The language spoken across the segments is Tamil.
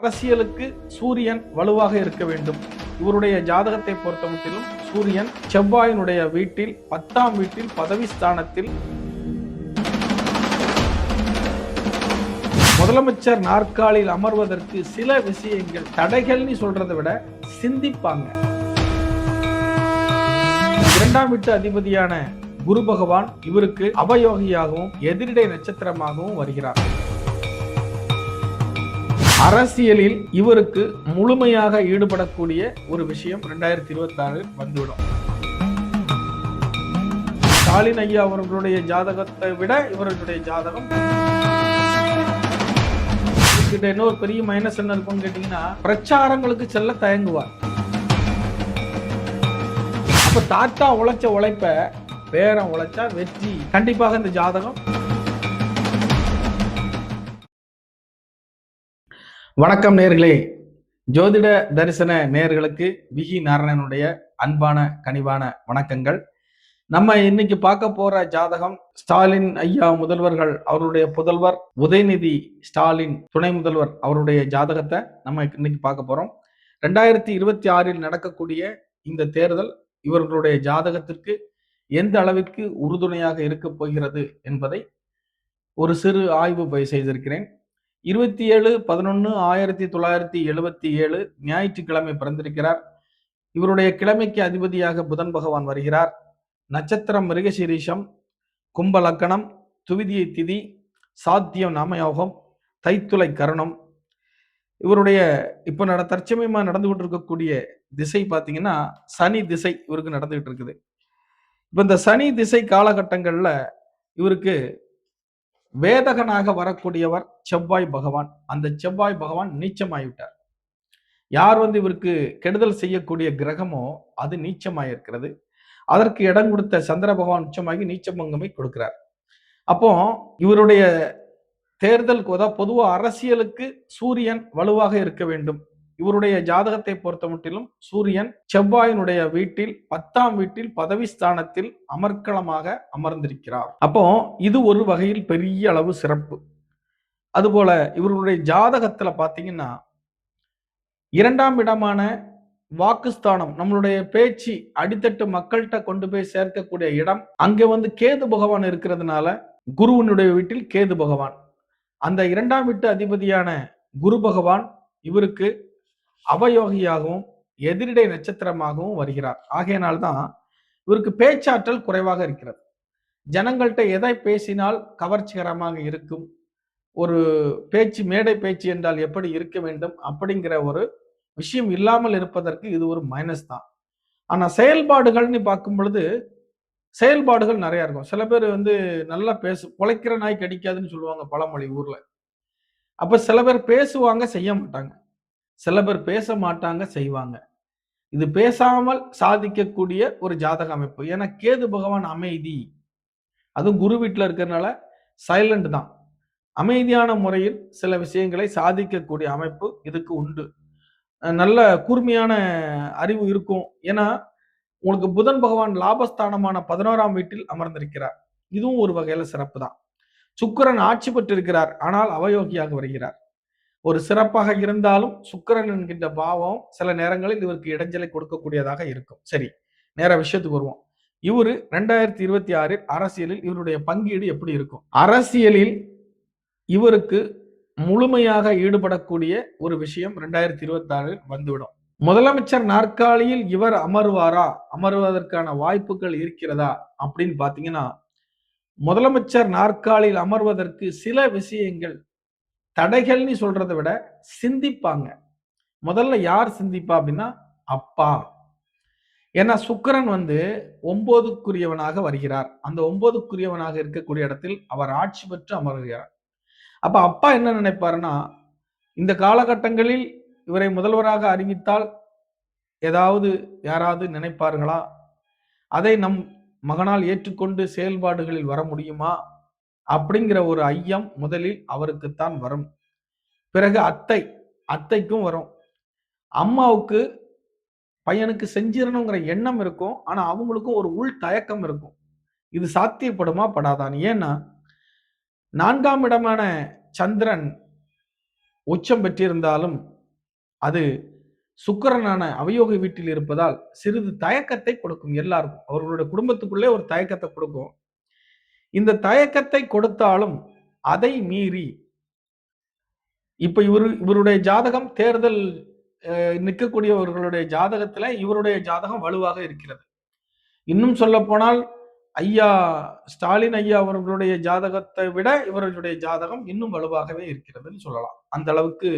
அரசியலுக்கு சூரியன் வலுவாக இருக்க வேண்டும். இவருடைய ஜாதகத்தை பொறுத்தமட்டிலும் சூரியன் செவ்வாயினுடைய வீட்டில் 10ஆம் வீட்டில் பதவி ஸ்தானத்தில் முதலமைச்சர் நாற்காலில் அமர்வதற்கு சில விஷயங்கள் தடைகள்னு சொல்றதை விட சிந்திப்பாங்க. 2ஆம் வீட்டு அதிபதியான குரு பகவான் இவருக்கு அவயோகியாகவும் எதிரிடை நட்சத்திரமாகவும் வருகிறார். அரசியலில் இவருக்கு முழுமையாக ஈடுபடக்கூடிய ஒரு விஷயம் 2026 வந்துவிடும். ஸ்டாலின் ஐயா அவர்களுடைய ஜாதகத்தை விட இவர்களுடைய ஜாதகம் என்ன ஒரு பெரிய மைனஸ் என்ன இருக்கும்னு கேட்டீங்கன்னா, பிரச்சாரங்களுக்கு செல்ல தயங்குவார். அப்ப தாத்தா உழைச்ச உழைப்ப பேரன் உழைச்சா வெற்றி. கண்டிப்பாக இந்த ஜாதகம். வணக்கம் நேர்களே, ஜோதிட தரிசன நேர்களுக்கு விகி நாராயணனுடைய அன்பான கனிவான வணக்கங்கள். நம்ம இன்னைக்கு பார்க்க போற ஜாதகம் ஸ்டாலின் ஐயா முதல்வர்கள் அவருடைய புதல்வர் உதயநிதி ஸ்டாலின் துணை முதல்வர் அவருடைய ஜாதகத்தை நம்ம இன்னைக்கு பார்க்க போறோம். 2026 நடக்கக்கூடிய இந்த தேர்தல் இவர்களுடைய ஜாதகத்திற்கு எந்த அளவிற்கு உறுதுணையாக இருக்க போகிறது என்பதை ஒரு சிறு ஆய்வு செய்திருக்கிறேன். 27/11/1977 ஞாயிற்றுக்கிழமை பிறந்திருக்கிறார். இவருடைய கிழமைக்கு அதிபதியாக புதன் பகவான் வருகிறார். நட்சத்திரம் மிருகசீரிஷம், கும்ப லக்கணம், துவிதியை திதி, சாத்தியம் நாமயோகம், தைத்துளை கரணம். இவருடைய இப்போ தற்சமயமா நடந்துகிட்டு இருக்கக்கூடிய திசை பார்த்தீங்கன்னா சனி திசை இவருக்கு நடந்துகிட்டு இருக்குது. இப்போ இந்த சனி திசை காலகட்டங்கள்ல இவருக்கு வேதகனாக வரக்கூடியவர் செவ்வாய் பகவான். அந்த செவ்வாய் பகவான் நீச்சமாகிவிட்டார். யார் இவருக்கு கெடுதல் செய்யக்கூடிய கிரகமோ அது நீச்சமாயிருக்கிறது. அதற்கு இடம் கொடுத்த சந்திர பகவான் உச்சமாகி நீச்சபங்கமை கொடுக்கிறார். அப்போ இவருடைய தேர்தல் பொதுவா அரசியலுக்கு சூரியன் வலுவாக இருக்க வேண்டும். இவருடைய ஜாதகத்தை பொறுத்தமட்டிலும் சூரியன் செவ்வாயினுடைய வீட்டில் 10ஆம் வீட்டில் பதவி ஸ்தானத்தில் அமர்க்களமாக அமர்ந்திருக்கிறார். அப்போ இது ஒரு வகையில் பெரிய அளவு சிறப்பு. அதுபோல இவர்களுடைய ஜாதகத்துல பாத்தீங்கன்னா 2ஆம் இடமான வாக்குஸ்தானம், நம்மளுடைய பேச்சு அடித்தட்டு மக்கள்கிட்ட கொண்டு போய் சேர்க்கக்கூடிய இடம், அங்க கேது பகவான் இருக்கிறதுனால குருவினுடைய வீட்டில் கேது பகவான், அந்த 2ஆம் வீட்டு அதிபதியான குரு பகவான் இவருக்கு அவயோகியாகவும் எதிரிடை நட்சத்திரமாகவும் வருகிறார். ஆகையினால்தான் இவருக்கு பேச்சாற்றல் குறைவாக இருக்கிறது. ஜனங்கள்கிட்ட எதை பேசினால் கவர்ச்சிகரமாக இருக்கும், ஒரு பேச்சு மேடை பேச்சு என்றால் எப்படி இருக்க வேண்டும் அப்படிங்கிற ஒரு விஷயம் இல்லாமல் இருப்பதற்கு இது ஒரு மைனஸ் தான். ஆனா செயல்பாடுகள்னு பார்க்கும் பொழுது செயல்பாடுகள் நிறைய இருக்கும். சில பேர் நல்லா குலைக்கிற நாய் கடிக்காதுன்னு சொல்லுவாங்க பழமொழி ஊர்ல. அப்ப சில பேர் பேசுவாங்க செய்ய மாட்டாங்க, சில பேர் பேச மாட்டாங்க செய்வாங்க. இது பேசாமல் சாதிக்கக்கூடிய ஒரு ஜாதக அமைப்பு. ஏன்னா கேது பகவான் அமைதி, அதுவும் குரு வீட்டில் இருக்கிறதுனால சைலண்ட் தான். அமைதியான முறையில் சில விஷயங்களை சாதிக்கக்கூடிய அமைப்பு இதுக்கு உண்டு. நல்ல கூர்மையான அறிவு இருக்கும். ஏன்னா உங்களுக்கு புதன் பகவான் லாபஸ்தானமான 11ஆம் வீட்டில் அமர்ந்திருக்கிறார். இதுவும் ஒரு வகையில சிறப்பு தான். சுக்கிரன் ஆட்சி பெற்றிருக்கிறார், ஆனால் அவயோகியாக வருகிறார். ஒரு சிறப்பாக இருந்தாலும் சுக்கிரன் என்கின்ற பாவம் சில நேரங்களில் இவருக்கு இடைஞ்சலை கொடுக்கக்கூடியதாக இருக்கும். சரி, நேர விஷயத்துக்கு வருவோம். இவரு 2026 அரசியலில் இவருடைய பங்கீடு எப்படி இருக்கும்? அரசியலில் இவருக்கு முழுமையாக ஈடுபடக்கூடிய ஒரு விஷயம் 2026 வந்துவிடும். முதலமைச்சர் நாற்காலியில் இவர் அமர்வாரா, அமர்வதற்கான வாய்ப்புகள் இருக்கிறதா அப்படின்னு பாத்தீங்கன்னா, முதலமைச்சர் நாற்காலியில் அமர்வதற்கு சில விஷயங்கள் தடைகள்னு சொல்றதை விட சிந்திப்பாங்க. முதல்ல யார் சிந்திப்பா அப்படின்னா அப்பா. ஏன்னா சுக்கிரன் 9க்குரியவனாக வருகிறார். அந்த 9க்குரியவனாக இருக்கக்கூடிய இடத்தில் அவர் ஆட்சி பெற்று அமர்கிறார். அப்ப அப்பா என்ன நினைப்பாருன்னா, இந்த காலகட்டங்களில் இவரை முதல்வராக அறிவித்தால் யாராவது நினைப்பார்களா, அதை நம் மகனால் ஏற்றுக்கொண்டு செயல்பாடுகளில் வர முடியுமா அப்படிங்கிற ஒரு ஐயம் முதலில் அவருக்குத்தான் வரும். பிறகு அத்தைக்கும் வரும். அம்மாவுக்கு பையனுக்கு செஞ்சிடணுங்கிற எண்ணம் இருக்கும். ஆனா அவங்களுக்கும் ஒரு உள் தயக்கம் இருக்கும். இது சாத்தியப்படுமா படாதான்? ஏன்னா 4ஆம் இடமான சந்திரன் உச்சம் பெற்றிருந்தாலும் அது சுக்கிரனான அவயோக வீட்டில் இருப்பதால் சிறிது தயக்கத்தை கொடுக்கும். எல்லாருக்கும் அவர்களுடைய குடும்பத்துக்குள்ளே ஒரு தயக்கத்தை கொடுக்கும். இந்த தயக்கத்தை கொடுத்தாலும் அதை மீறி இப்ப இவருடைய ஜாதகம் தேர்தல் நிற்கக்கூடியவர்களுடைய ஜாதகத்துல இவருடைய ஜாதகம் வலுவாக இருக்கிறது. இன்னும் சொல்ல போனால் ஐயா ஸ்டாலின் ஐயா அவர்களுடைய ஜாதகத்தை விட இவர்களுடைய ஜாதகம் இன்னும் வலுவாகவே இருக்கிறதுன்னு சொல்லலாம். அந்த அளவுக்கு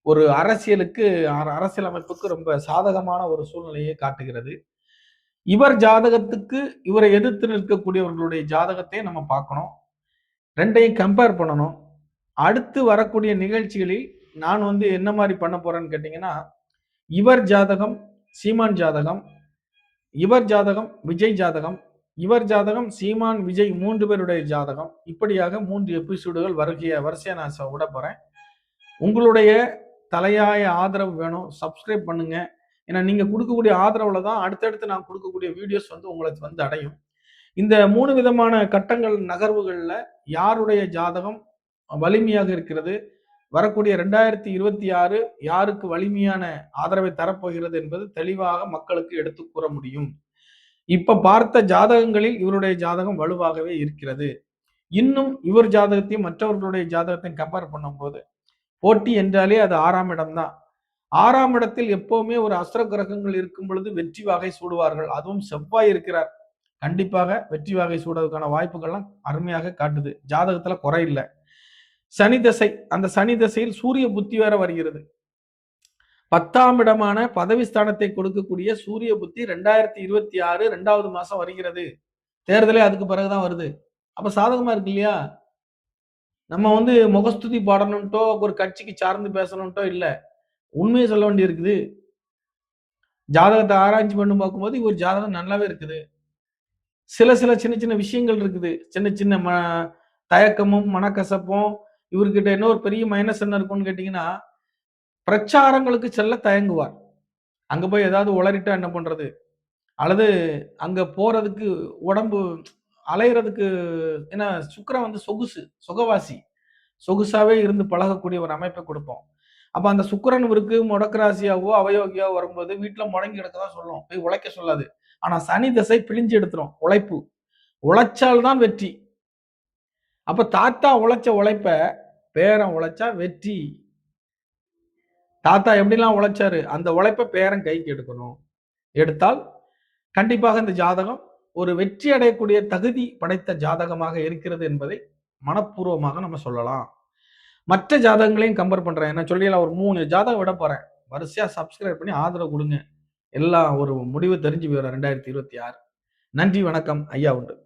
ஒரு அரசியல் அமைப்புக்கு ரொம்ப சாதகமான ஒரு சூழ்நிலையை காட்டுகிறது. இவர் ஜாதகத்துக்கு இவரை எதிர்த்து நிற்கக்கூடியவர்களுடைய ஜாதகத்தை நம்ம பார்க்கணும். ரெண்டையும் கம்பேர் பண்ணணும். அடுத்து வரக்கூடிய நிகழ்ச்சிகளில் நான் என்ன மாதிரி பண்ண போறேன்னு கேட்டீங்கன்னா, இவர் ஜாதகம் சீமான் ஜாதகம், இவர் ஜாதகம் விஜய் ஜாதகம், இவர் ஜாதகம் சீமான் விஜய் 3 பேருடைய ஜாதகம், இப்படியாக 3 எபிசோடுகள் வரிசையா நான் விட போறேன். உங்களுடைய தலையாய ஆதரவு வேணும். சப்ஸ்கிரைப் பண்ணுங்க. ஏன்னா நீங்க கொடுக்கக்கூடிய ஆதரவுல தான் அடுத்தடுத்து நான் கொடுக்கக்கூடிய வீடியோஸ் உங்களுக்கு அடையும். இந்த 3 விதமான கட்டங்கள் நகர்வுகள்ல யாருடைய ஜாதகம் வலிமையாக இருக்கிறது, வரக்கூடிய 2026 யாருக்கு வலிமையான ஆதரவை தரப்போகிறது என்பது தெளிவாக மக்களுக்கு எடுத்து கூற முடியும். இப்ப பார்த்த ஜாதகங்களில் இவருடைய ஜாதகம் வலுவாகவே இருக்கிறது. இன்னும் இவர் ஜாதகத்தையும் மற்றவர்களுடைய ஜாதகத்தையும் கம்பேர் பண்ணும்போது போட்டி என்றாலே அது 6ஆம் இடம் தான். 6ஆம் இடத்தில் எப்பவுமே ஒரு அஸ்திர கிரகங்கள் இருக்கும் பொழுது வெற்றி வாகை சூடுவார்கள். அதுவும் செவ்வாய் இருக்கிறார். கண்டிப்பாக வெற்றி வாகை சூடுவதற்கான வாய்ப்புகள்லாம் அருமையாக காட்டுது. ஜாதகத்துல குறை இல்லை. சனி தசை, அந்த சனி தசையில் சூரிய புத்தி வேற வருகிறது. 10ஆம் இடமான பதவி ஸ்தானத்தை கொடுக்கக்கூடிய சூரிய புத்தி 2026 2வது மாசம் வருகிறது. தேர்தலே அதுக்கு பிறகுதான் வருது. அப்ப சாதகமா இருக்கு இல்லையா? நம்ம முகஸ்துதி பாடணும்ட்டோ ஒரு கட்சிக்கு சார்ந்து பேசணும்ட்டோ இல்ல, உண்மையை சொல்ல வேண்டி இருக்குது. ஜாதகத்தை ஆராய்ச்சி பண்ணி பார்க்கும்போது இவர் ஜாதகம் நல்லாவே இருக்குது. சில சின்ன சின்ன விஷயங்கள் இருக்குது. சின்ன சின்ன தயக்கமும் மனக்கசப்பும். இவர்கிட்ட என்ன ஒரு பெரிய மைனஸ் என்ன இருக்கும்னு கேட்டீங்கன்னா, பிரச்சாரங்களுக்கு செல்ல தயங்குவார். அங்க போய் ஏதாவது உளறிட்டா என்ன பண்றது, அல்லது அங்க போறதுக்கு உடம்பு அலையிறதுக்கு. ஏன்னா சுக்கிரன் சொகவாசி, சொகுசாவே இருந்து பழகக்கூடிய ஒரு அமைப்பை கொடுப்போம். அப்ப அந்த சுக்கிரன் இவருக்கு முடக்கராசியாவோ அவயோகியாவோ வரும்போது வீட்டுல முடங்கி கிடக்கதான் சொல்லும், போய் உழைக்க சொல்லாது. ஆனா சனி தசை பிழிஞ்சு எடுத்துரும். உழைச்சால்தான் வெற்றி. அப்ப தாத்தா உழைச்ச உழைப்ப பேரன் உழைச்சா வெற்றி. தாத்தா எப்படிலாம் உழைச்சாரு, அந்த உழைப்ப பேரன் கைக்கு எடுக்கணும். எடுத்தால் கண்டிப்பாக இந்த ஜாதகம் ஒரு வெற்றி அடையக்கூடிய தகுதி படைத்த ஜாதகமாக இருக்கிறது என்பதை மனப்பூர்வமாக நம்ம சொல்லலாம். மற்ற ஜாதகங்களையும் கம்பேர் பண்றேன். நான் சொல்லிடலாம், ஒரு 3 ஜாதகம் விட போறேன். வரிசையா சப்ஸ்கிரைப் பண்ணி ஆதரவு கொடுங்க. எல்லாம் ஒரு முடிவு தெரிஞ்சு போயிடும் 2026. நன்றி, வணக்கம். ஐயா உண்டு.